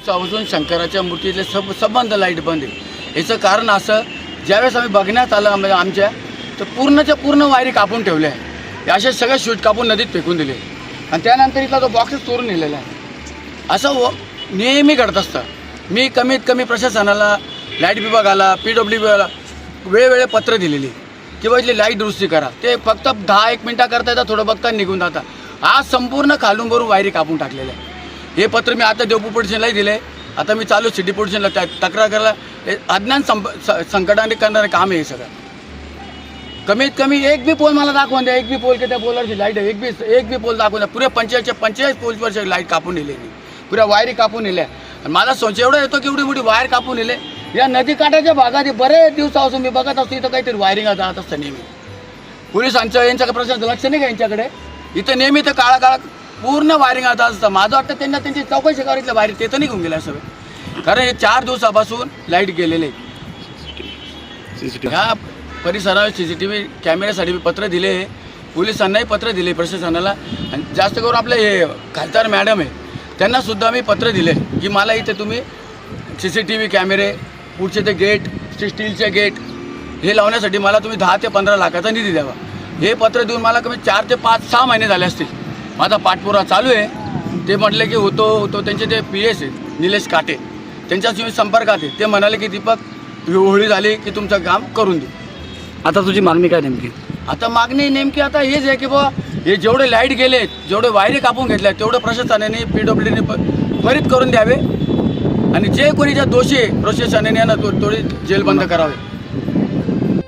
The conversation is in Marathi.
दिवसापासून शंकराच्या मूर्तीतले संबंध लाईट बंद आहे। याचं कारण असं, ज्यावेळेस आम्ही बघण्यात आलं म्हणजे आमच्या, तर पूर्णच्या पूर्ण वायरी कापून ठेवल्या आहे। असे सगळे स्विच कापून नदीत फेकून दिले आणि त्यानंतर इथला तो बॉक्सच चोरून नेलेला आहे। असं नेहमी घडत असतं। मी कमीत कमी प्रशासनाला, लाईट विभागाला, PWBला वेळोवेळी पत्र दिलेली की बा इथली लाईट दुरुस्ती करा। ते फक्त 10-1 मिनटं करता येतात, थोडं बघता निघून जातात। आज संपूर्ण खालून भरून वायरी कापून टाकलेलं आहे। हे पत्र मी आता देवपूर पोलीस स्टेशनलाही दिले। आता मी चालू सिटी पोलीस स्टेशनला तक्रार करायला। अज्ञान संकटाने करणारं काम आहे हे सगळं। कमीत कमी एक बी पोल मला दाखवून द्या, एक बी पोल की त्या पोलवरची लाईट आहे, एक बी पोल दाखवून द्या। पुऱ्या 45 पोलवरची लाईट कापून नेलेली, पुऱ्या वायरी कापून नेल्या। आणि मला संशय एवढा येतो की एवढी मोठी वायर कापून नेले। या नदीकाठाच्या भागात बरेच दिवसापासून मी बघत असतो इथं काहीतरी वायरिंग जात असतं नेहमी। पोलिसांचं यांच्याकडे प्रशासन लक्ष नाही का यांच्याकडे? इथं नेहमी ते काळा पूर्ण वायरिंग जात असतं। माझं वाटतं त्यांना त्यांची चौकशी करावी, इथल्या वायरी ते तर निघून गेल्या सगळं। कारण हे 4 दिवसापासून लाईट गेलेले। ह्या परिसरात CCTV कॅमेऱ्यासाठी मी पत्र दिले, पोलिसांनाही पत्र दिले प्रशासनाला। आणि जास्त करून आपले हे खासदार मॅडम आहे त्यांनासुद्धा मी पत्र दिले की मला इथे तुम्ही CCTV कॅमेरे, पुढचे ते गेट, स्टीलचे गेट हे लावण्यासाठी मला तुम्ही 10 ते 15 लाखाचा निधी द्यावा। हे पत्र देऊन मला कमी 4 ते 5-6 महिने झाले असतील। माझा पाठपुरावा चालू आहे। ते म्हटले की होतो त्यांचे ते PS आहेत निलेश काटे, त्यांच्याशी मी संपर्कात आहे। ते म्हणाले की दीपक होळी झाली की तुमचं काम करून देऊ। आता तुझी मागणी काय नेमकी? आता मागणी नेमकी आता हेच आहे की बाबा हे जेवढे लाईट गेलेत, जेवढे वायरी कापून घेतल्या, तेवढं प्रशासनाने PWDने त्वरित करून द्यावे। आणि जे कोणी ज्या दोषी आहे प्रशासनाने यांना थोडी जेलबंद करावे।